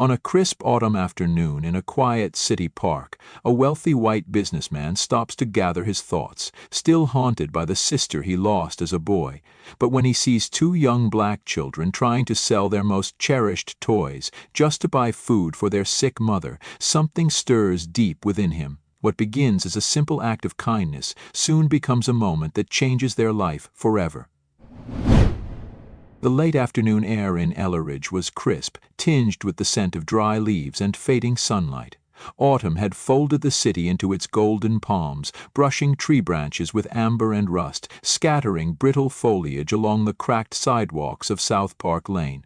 On a crisp autumn afternoon in a quiet city park, a wealthy white businessman stops to gather his thoughts, still haunted by the sister he lost as a boy. But when he sees two young black children trying to sell their most cherished toys just to buy food for their sick mother, something stirs deep within him. What begins as a simple act of kindness soon becomes a moment that changes their life forever. The late afternoon air in Elleridge was crisp, tinged with the scent of dry leaves and fading sunlight. Autumn had folded the city into its golden palms, brushing tree branches with amber and rust, scattering brittle foliage along the cracked sidewalks of South Park Lane.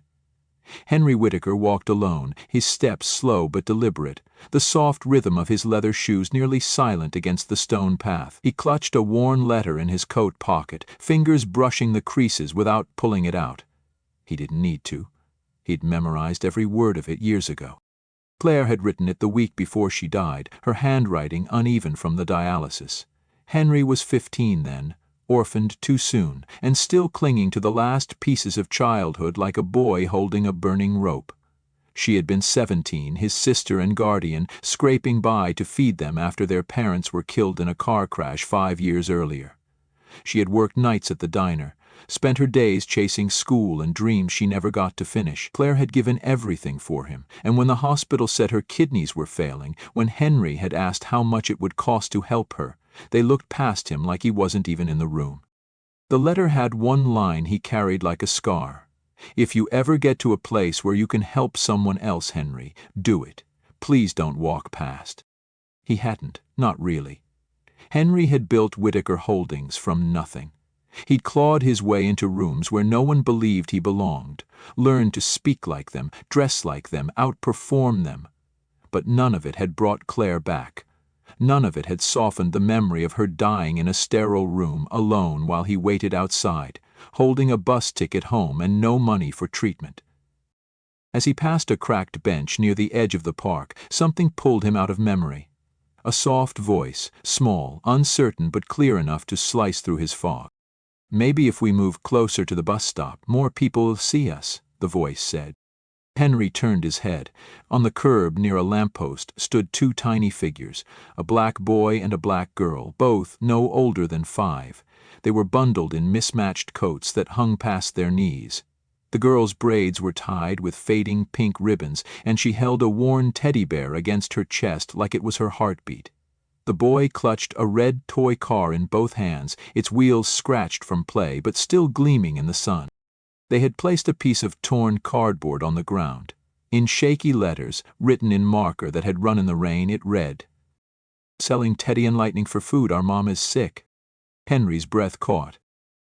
Henry Whittaker walked alone, his steps slow but deliberate, the soft rhythm of his leather shoes nearly silent against the stone path. He clutched a worn letter in his coat pocket, fingers brushing the creases without pulling it out. He didn't need to. He'd memorized every word of it years ago. Claire had written it the week before she died, her handwriting uneven from the dialysis. Henry was 15 then, orphaned too soon, and still clinging to the last pieces of childhood like a boy holding a burning rope. She had been 17, his sister and guardian, scraping by to feed them after their parents were killed in a car crash 5 years earlier. She had worked nights at the diner, spent her days chasing school and dreams she never got to finish. Claire had given everything for him, and when the hospital said her kidneys were failing, when Henry had asked how much it would cost to help her, they looked past him like he wasn't even in the room. The letter had one line he carried like a scar. "If you ever get to a place where you can help someone else, Henry, do it. Please don't walk past." He hadn't, not really. Henry had built Whittaker Holdings from nothing. He'd clawed his way into rooms where no one believed he belonged, learned to speak like them, dress like them, outperform them. But none of it had brought Claire back. None of it had softened the memory of her dying in a sterile room, alone while he waited outside, holding a bus ticket home and no money for treatment. As he passed a cracked bench near the edge of the park, something pulled him out of memory. A soft voice, small, uncertain but clear enough to slice through his fog. "Maybe if we move closer to the bus stop, more people will see us," the voice said. Henry turned his head. On the curb near a lamppost stood two tiny figures, a black boy and a black girl, both no older than 5. They were bundled in mismatched coats that hung past their knees. The girl's braids were tied with fading pink ribbons, and she held a worn teddy bear against her chest like it was her heartbeat. The boy clutched a red toy car in both hands, its wheels scratched from play but still gleaming in the sun. They had placed a piece of torn cardboard on the ground. In shaky letters, written in marker that had run in the rain, it read, "Selling Teddy and Lightning for food, our mom is sick." Henry's breath caught.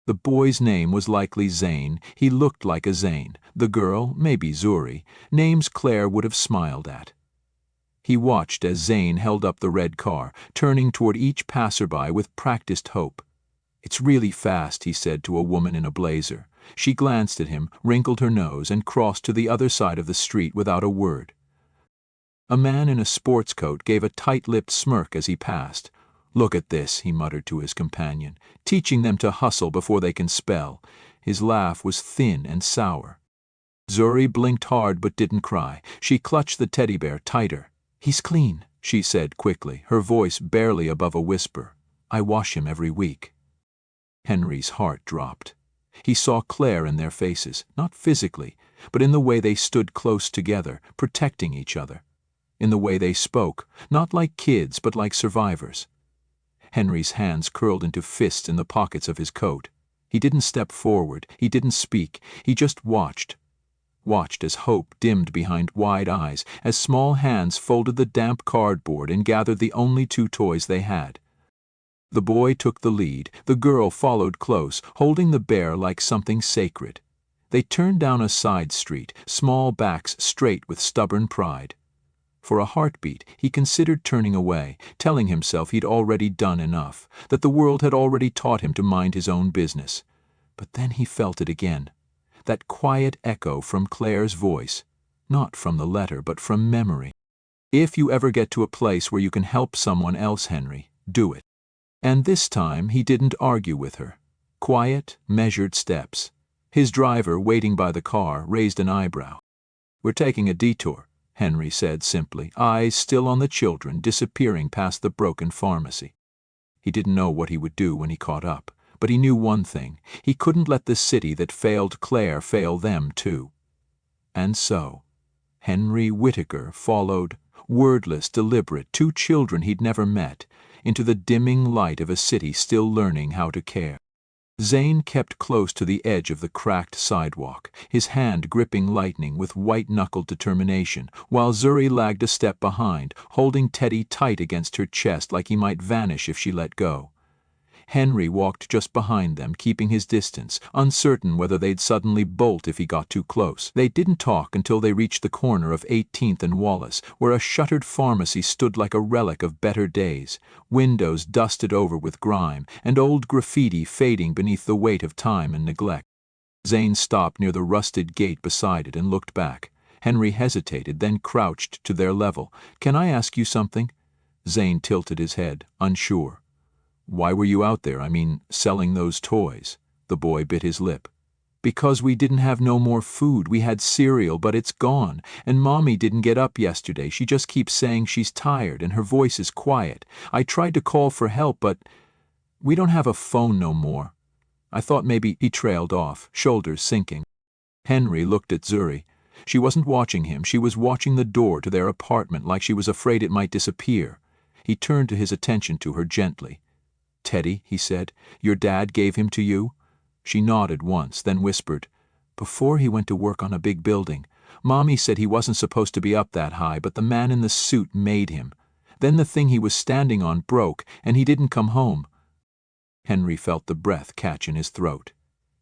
The boy's name was likely Zane. He looked like a Zane. The girl, maybe Zuri, names Claire would have smiled at. He watched as Zane held up the red car, turning toward each passerby with practiced hope. "It's really fast," he said to a woman in a blazer. She glanced at him, wrinkled her nose, and crossed to the other side of the street without a word. A man in a sports coat gave a tight-lipped smirk as he passed. "Look at this," he muttered to his companion, "teaching them to hustle before they can spell." His laugh was thin and sour. Zuri blinked hard but didn't cry. She clutched the teddy bear tighter. "He's clean," she said quickly, her voice barely above a whisper. "I wash him every week." Henry's heart dropped. He saw Claire in their faces, not physically, but in the way they stood close together, protecting each other. In the way they spoke, not like kids but like survivors. Henry's hands curled into fists in the pockets of his coat. He didn't step forward, he didn't speak, he just watched. Watched as hope dimmed behind wide eyes, as small hands folded the damp cardboard and gathered the only 2 toys they had. The boy took the lead, the girl followed close, holding the bear like something sacred. They turned down a side street, small backs straight with stubborn pride. For a heartbeat, he considered turning away, telling himself he'd already done enough, that the world had already taught him to mind his own business. But then he felt it again. That quiet echo from Claire's voice, not from the letter but from memory. "If you ever get to a place where you can help someone else, Henry, do it." And this time he didn't argue with her. Quiet, measured steps. His driver, waiting by the car, raised an eyebrow. "We're taking a detour," Henry said simply, eyes still on the children disappearing past the broken pharmacy. He didn't know what he would do when he caught up, but he knew one thing: he couldn't let the city that failed Claire fail them too. And so, Henry Whittaker followed, wordless, deliberate, two children he'd never met, into the dimming light of a city still learning how to care. Zane kept close to the edge of the cracked sidewalk, his hand gripping lightning with white-knuckled determination, while Zuri lagged a step behind, holding Teddy tight against her chest like he might vanish if she let go. Henry walked just behind them, keeping his distance, uncertain whether they'd suddenly bolt if he got too close. They didn't talk until they reached the corner of 18th and Wallace, where a shuttered pharmacy stood like a relic of better days, windows dusted over with grime, and old graffiti fading beneath the weight of time and neglect. Zane stopped near the rusted gate beside it and looked back. Henry hesitated, then crouched to their level. "Can I ask you something?" Zane tilted his head, unsure. "Why were you out there, selling those toys?" The boy bit his lip. "Because we didn't have no more food. We had cereal, but it's gone. And Mommy didn't get up yesterday. She just keeps saying she's tired, and her voice is quiet. I tried to call for help, but we don't have a phone no more. I thought maybe—" He trailed off, shoulders sinking. Henry looked at Zuri. She wasn't watching him. She was watching the door to their apartment like she was afraid it might disappear. He turned his attention to her gently. "Teddy," he said, "your dad gave him to you?" She nodded once, then whispered, "Before he went to work on a big building. Mommy said he wasn't supposed to be up that high, but the man in the suit made him. Then the thing he was standing on broke, and he didn't come home." Henry felt the breath catch in his throat.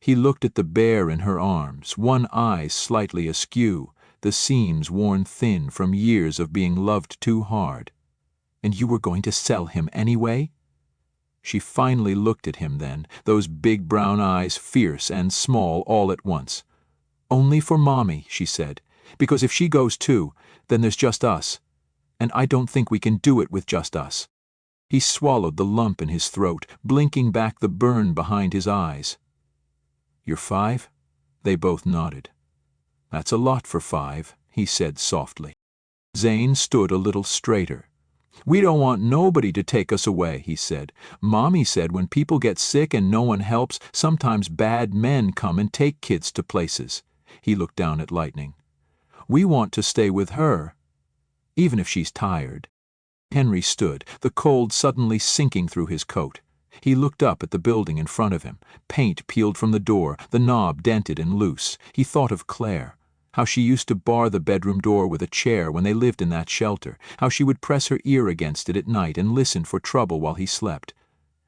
He looked at the bear in her arms, one eye slightly askew, the seams worn thin from years of being loved too hard. "And you were going to sell him anyway?" She finally looked at him then, those big brown eyes fierce and small all at once. "Only for Mommy," she said, "because if she goes too, then there's just us. And I don't think we can do it with just us." He swallowed the lump in his throat, blinking back the burn behind his eyes. "You're 5?" They both nodded. "That's a lot for 5, he said softly. Zane stood a little straighter. "We don't want nobody to take us away," he said. "Mommy said when people get sick and no one helps, sometimes bad men come and take kids to places." He looked down at Lightning. "We want to stay with her, even if she's tired." Henry stood, the cold suddenly sinking through his coat. He looked up at the building in front of him, paint peeled from the door, the knob dented and loose. He thought of Claire. How she used to bar the bedroom door with a chair when they lived in that shelter, how she would press her ear against it at night and listen for trouble while he slept.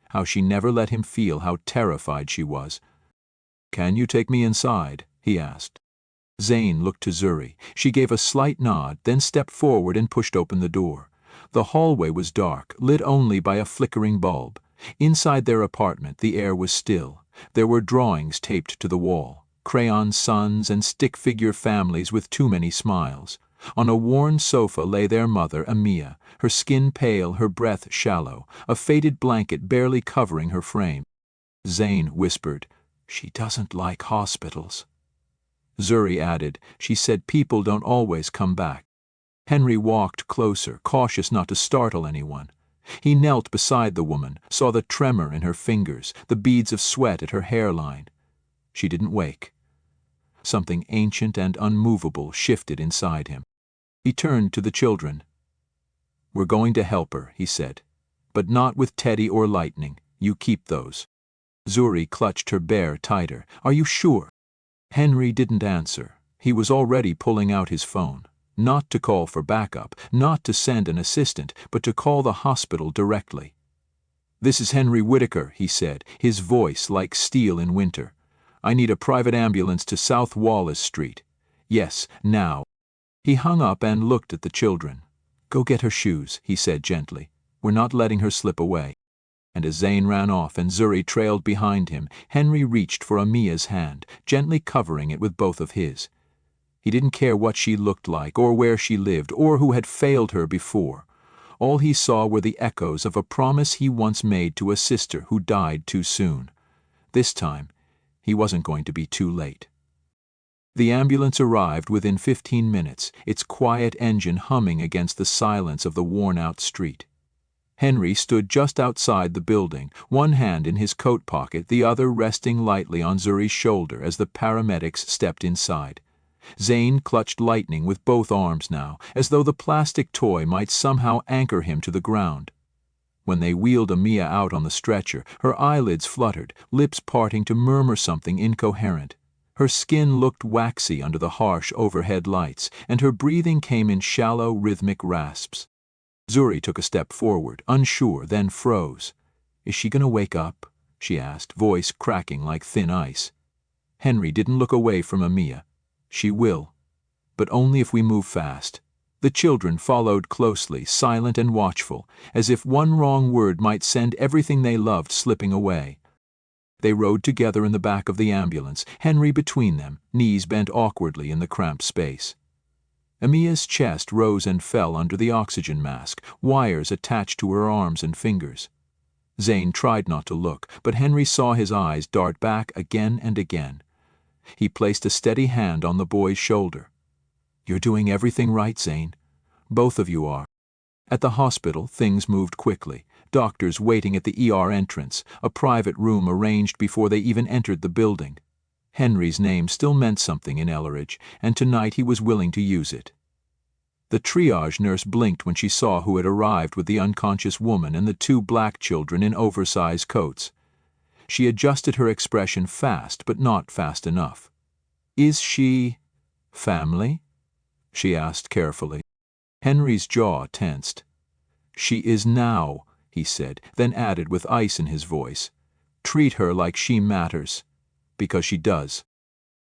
How she never let him feel how terrified she was. "Can you take me inside?" he asked. Zane looked to Zuri. She gave a slight nod, then stepped forward and pushed open the door. The hallway was dark, lit only by a flickering bulb. Inside their apartment the air was still. There were drawings taped to the wall. Crayon sons and stick-figure families with too many smiles. On a worn sofa lay their mother, Amia, her skin pale, her breath shallow, a faded blanket barely covering her frame. Zane whispered, "She doesn't like hospitals." Zuri added, "She said people don't always come back." Henry walked closer, cautious not to startle anyone. He knelt beside the woman, saw the tremor in her fingers, the beads of sweat at her hairline. She didn't wake. Something ancient and unmovable shifted inside him. He turned to the children. "We're going to help her," he said. "But not with Teddy or Lightning. You keep those." Zuri clutched her bear tighter. "Are you sure?" Henry didn't answer. He was already pulling out his phone. Not to call for backup, not to send an assistant, but to call the hospital directly. "This is Henry Whittaker," he said, his voice like steel in winter. "I need a private ambulance to South Wallace Street. Yes, now." He hung up and looked at the children. "Go get her shoes," he said gently. "We're not letting her slip away." And as Zane ran off and Zuri trailed behind him, Henry reached for Amia's hand, gently covering it with both of his. He didn't care what she looked like, or where she lived, or who had failed her before. All he saw were the echoes of a promise he once made to a sister who died too soon. This time, he wasn't going to be too late. The ambulance arrived within 15 minutes, its quiet engine humming against the silence of the worn-out street. Henry stood just outside the building, one hand in his coat pocket, the other resting lightly on Zuri's shoulder as the paramedics stepped inside. Zane clutched Lightning with both arms now, as though the plastic toy might somehow anchor him to the ground. When they wheeled Amia out on the stretcher, her eyelids fluttered, lips parting to murmur something incoherent. Her skin looked waxy under the harsh overhead lights, and her breathing came in shallow, rhythmic rasps. Zuri took a step forward, unsure, then froze. "Is she going to wake up?" she asked, voice cracking like thin ice. Henry didn't look away from Amia. "She will. But only if we move fast." The children followed closely, silent and watchful, as if one wrong word might send everything they loved slipping away. They rode together in the back of the ambulance, Henry between them, knees bent awkwardly in the cramped space. Amia's chest rose and fell under the oxygen mask, wires attached to her arms and fingers. Zane tried not to look, but Henry saw his eyes dart back again and again. He placed a steady hand on the boy's shoulder. "You're doing everything right, Zane. Both of you are." At the hospital, things moved quickly. Doctors waiting at the ER entrance, a private room arranged before they even entered the building. Henry's name still meant something in Elleridge, and tonight he was willing to use it. The triage nurse blinked when she saw who had arrived with the unconscious woman and the two black children in oversized coats. She adjusted her expression fast, but not fast enough. "Is she family?" she asked carefully. Henry's jaw tensed. "She is now," he said, then added with ice in his voice, "Treat her like she matters. Because she does."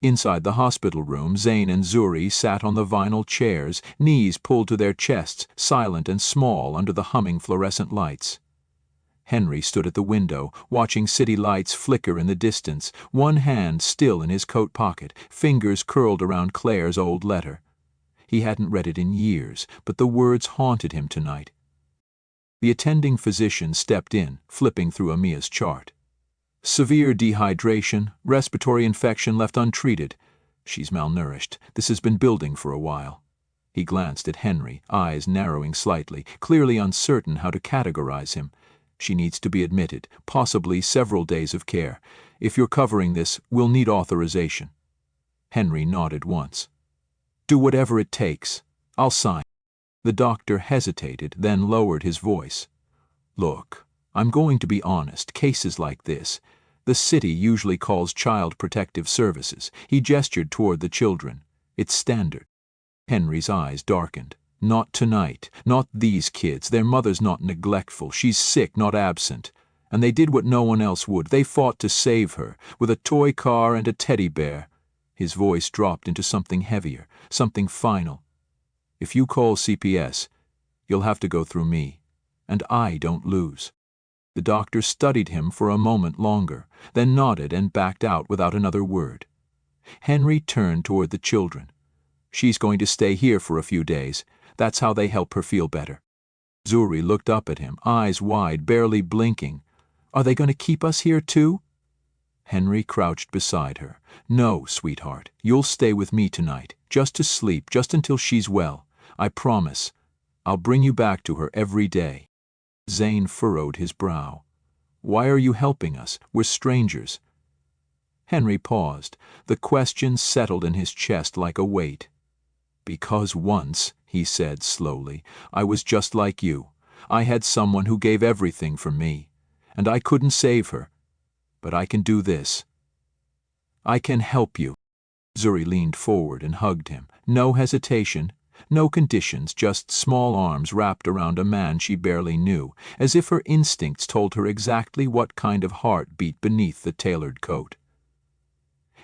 Inside the hospital room, Zane and Zuri sat on the vinyl chairs, knees pulled to their chests, silent and small under the humming fluorescent lights. Henry stood at the window, watching city lights flicker in the distance, one hand still in his coat pocket, fingers curled around Claire's old letter. He hadn't read it in years, but the words haunted him tonight. The attending physician stepped in, flipping through Amia's chart. "Severe dehydration, respiratory infection left untreated. She's malnourished. This has been building for a while." He glanced at Henry, eyes narrowing slightly, clearly uncertain how to categorize him. "She needs to be admitted, possibly several days of care. If you're covering this, we'll need authorization." Henry nodded once. "Do whatever it takes. I'll sign." The doctor hesitated, then lowered his voice. "Look, I'm going to be honest. Cases like this, the city usually calls Child Protective Services." He gestured toward the children. "It's standard." Henry's eyes darkened. "Not tonight. Not these kids. Their mother's not neglectful. She's sick, not absent. And they did what no one else would. They fought to save her, with a toy car and a teddy bear." His voice dropped into something heavier, something final. "If you call CPS, you'll have to go through me. And I don't lose." The doctor studied him for a moment longer, then nodded and backed out without another word. Henry turned toward the children. "She's going to stay here for a few days. That's how they help her feel better." Zuri looked up at him, eyes wide, barely blinking. "Are they going to keep us here too?" Henry crouched beside her. "No, sweetheart, you'll stay with me tonight, just to sleep, just until she's well. I promise. I'll bring you back to her every day." Zane furrowed his brow. "Why are you helping us? We're strangers." Henry paused. The question settled in his chest like a weight. "Because once," he said slowly, "I was just like you. I had someone who gave everything for me. And I couldn't save her. But I can do this. I can help you." Zuri leaned forward and hugged him. No hesitation, no conditions, just small arms wrapped around a man she barely knew, as if her instincts told her exactly what kind of heart beat beneath the tailored coat.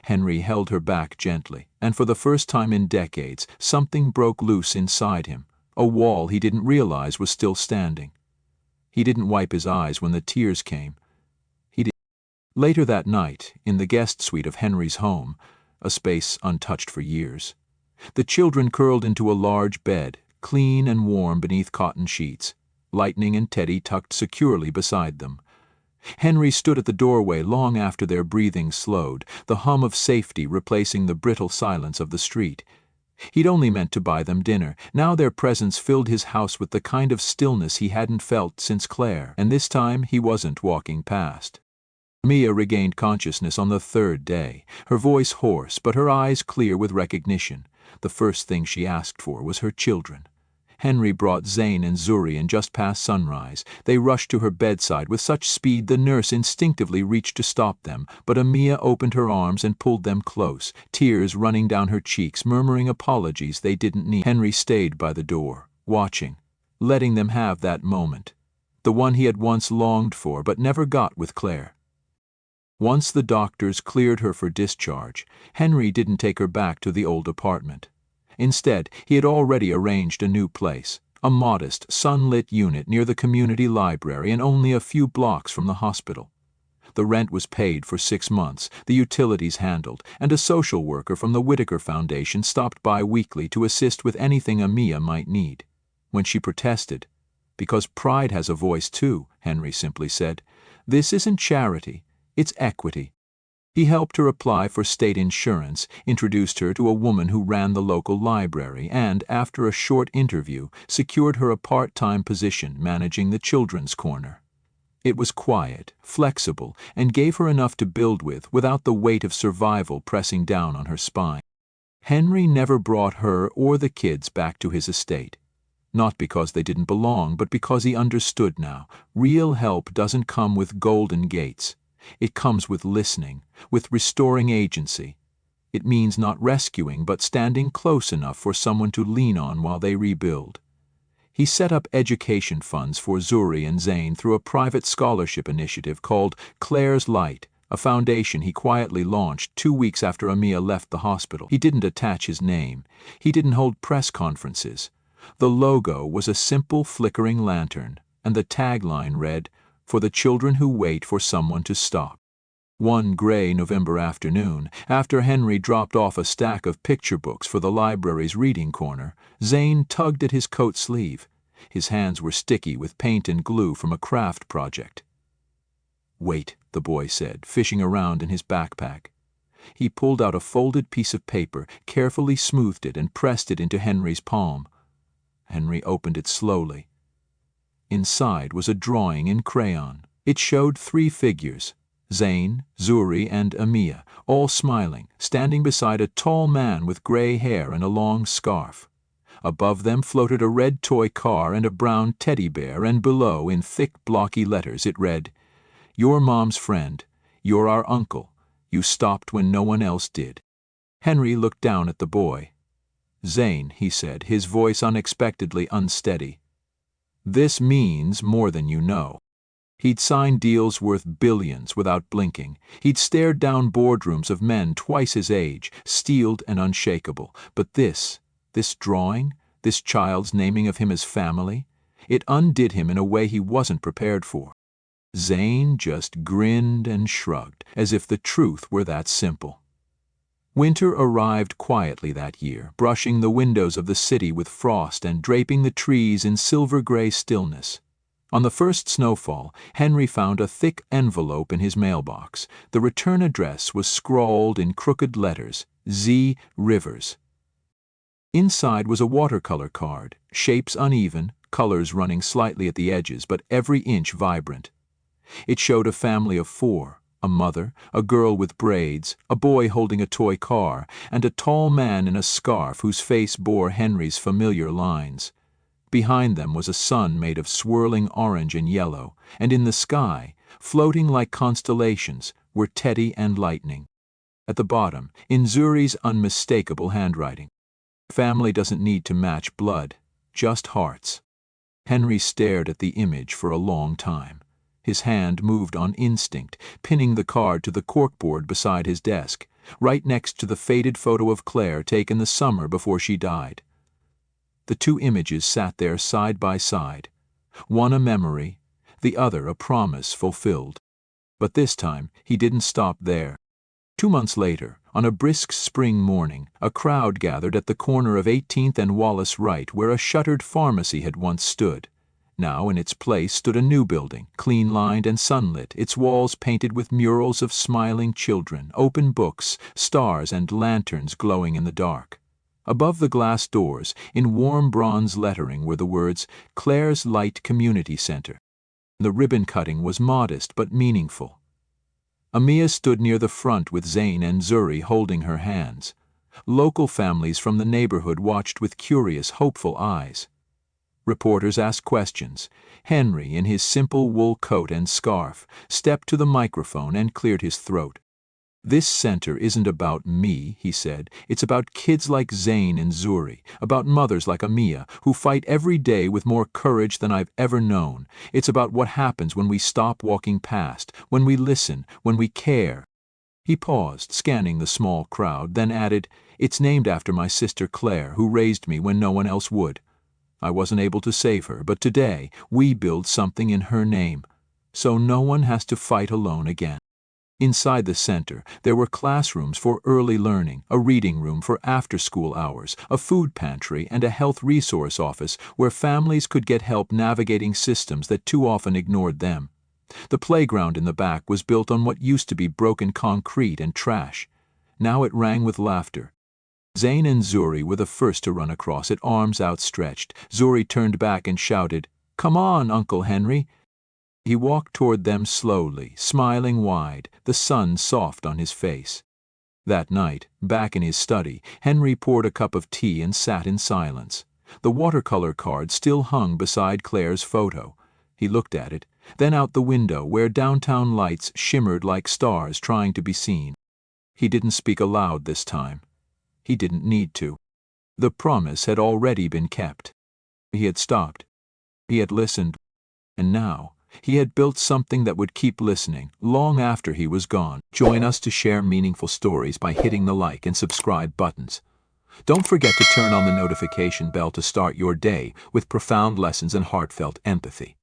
Henry held her back gently, and for the first time in decades, something broke loose inside him, a wall he didn't realize was still standing. He didn't wipe his eyes when the tears came. Later that night, in the guest suite of Henry's home, a space untouched for years, the children curled into a large bed, clean and warm beneath cotton sheets, Lightning and Teddy tucked securely beside them. Henry stood at the doorway long after their breathing slowed, the hum of safety replacing the brittle silence of the street. He'd only meant to buy them dinner. Now their presence filled his house with the kind of stillness he hadn't felt since Claire, and this time he wasn't walking past. Mia regained consciousness on the third day, her voice hoarse but her eyes clear with recognition. The first thing she asked for was her children. Henry brought Zane and Zuri in just past sunrise. They rushed to her bedside with such speed the nurse instinctively reached to stop them, but Amia opened her arms and pulled them close, tears running down her cheeks, murmuring apologies they didn't need. Henry stayed by the door, watching, letting them have that moment, the one he had once longed for but never got with Claire. Once the doctors cleared her for discharge, Henry didn't take her back to the old apartment. Instead, he had already arranged a new place, a modest, sunlit unit near the community library and only a few blocks from the hospital. The rent was paid for 6 months, the utilities handled, and a social worker from the Whitaker Foundation stopped by weekly to assist with anything Amia might need. When she protested, "Because pride has a voice too," Henry simply said, "this isn't charity, it's equity." He helped her apply for state insurance, introduced her to a woman who ran the local library, and, after a short interview, secured her a part-time position managing the children's corner. It was quiet, flexible, and gave her enough to build with without the weight of survival pressing down on her spine. Henry never brought her or the kids back to his estate. Not because they didn't belong, but because he understood now. Real help doesn't come with golden gates. It comes with listening, with restoring agency. It means not rescuing, but standing close enough for someone to lean on while they rebuild. He set up education funds for Zuri and Zane through a private scholarship initiative called Claire's Light, a foundation he quietly launched 2 weeks after Amia left the hospital. He didn't attach his name. He didn't hold press conferences. The logo was a simple flickering lantern, and the tagline read, "For the children who wait for someone to stop." One gray November afternoon, after Henry dropped off a stack of picture books for the library's reading corner, Zane tugged at his coat sleeve. His hands were sticky with paint and glue from a craft project. "Wait," the boy said, fishing around in his backpack. He pulled out a folded piece of paper, carefully smoothed it, and pressed it into Henry's palm. Henry opened it slowly. Inside was a drawing in crayon. It showed 3 figures, Zane, Zuri, and Amia, all smiling, standing beside a tall man with gray hair and a long scarf. Above them floated a red toy car and a brown teddy bear, and below, in thick, blocky letters, it read, "Your mom's friend. You're our uncle. You stopped when no one else did." Henry looked down at the boy. "Zane," he said, his voice unexpectedly unsteady, "this means more than you know." He'd signed deals worth billions without blinking. He'd stared down boardrooms of men twice his age, steeled and unshakable. But this drawing, this child's naming of him as family, it undid him in a way he wasn't prepared for. Zane just grinned and shrugged, as if the truth were that simple. Winter arrived quietly that year, brushing the windows of the city with frost and draping the trees in silver-gray stillness. On the first snowfall, Henry found a thick envelope in his mailbox. The return address was scrawled in crooked letters, Z. Rivers. Inside was a watercolor card, shapes uneven, colors running slightly at the edges, but every inch vibrant. It showed a family of 4. A mother, a girl with braids, a boy holding a toy car, and a tall man in a scarf whose face bore Henry's familiar lines. Behind them was a sun made of swirling orange and yellow, and in the sky, floating like constellations, were Teddy and Lightning. At the bottom, in Zuri's unmistakable handwriting, "Family doesn't need to match blood, just hearts." Henry stared at the image for a long time. His hand moved on instinct, pinning the card to the corkboard beside his desk, right next to the faded photo of Claire taken the summer before she died. The 2 images sat there side by side, one a memory, the other a promise fulfilled. But this time he didn't stop there. 2 months later, on a brisk spring morning, a crowd gathered at the corner of 18th and Wallace Wright where a shuttered pharmacy had once stood. Now in its place stood a new building, clean-lined and sunlit, its walls painted with murals of smiling children, open books, stars and lanterns glowing in the dark. Above the glass doors, in warm bronze lettering, were the words, "Claire's Light Community Center." The ribbon cutting was modest but meaningful. Amia stood near the front with Zane and Zuri holding her hands. Local families from the neighborhood watched with curious, hopeful eyes. Reporters asked questions. Henry, in his simple wool coat and scarf, stepped to the microphone and cleared his throat. "This center isn't about me," he said. "It's about kids like Zane and Zuri, about mothers like Amia, who fight every day with more courage than I've ever known. It's about what happens when we stop walking past, when we listen, when we care." He paused, scanning the small crowd, then added, "It's named after my sister Claire, who raised me when no one else would. I wasn't able to save her, but today we build something in her name, so no one has to fight alone again." Inside the center, there were classrooms for early learning, a reading room for after-school hours, a food pantry, and a health resource office where families could get help navigating systems that too often ignored them. The playground in the back was built on what used to be broken concrete and trash. Now it rang with laughter. Zane and Zuri were the first to run across it, arms outstretched. Zuri turned back and shouted, "Come on, Uncle Henry." He walked toward them slowly, smiling wide, the sun soft on his face. That night, back in his study, Henry poured a cup of tea and sat in silence. The watercolor card still hung beside Claire's photo. He looked at it, then out the window where downtown lights shimmered like stars trying to be seen. He didn't speak aloud this time. He didn't need to. The promise had already been kept. He had stopped. He had listened. And now, he had built something that would keep listening, long after he was gone. Join us to share meaningful stories by hitting the like and subscribe buttons. Don't forget to turn on the notification bell to start your day with profound lessons and heartfelt empathy.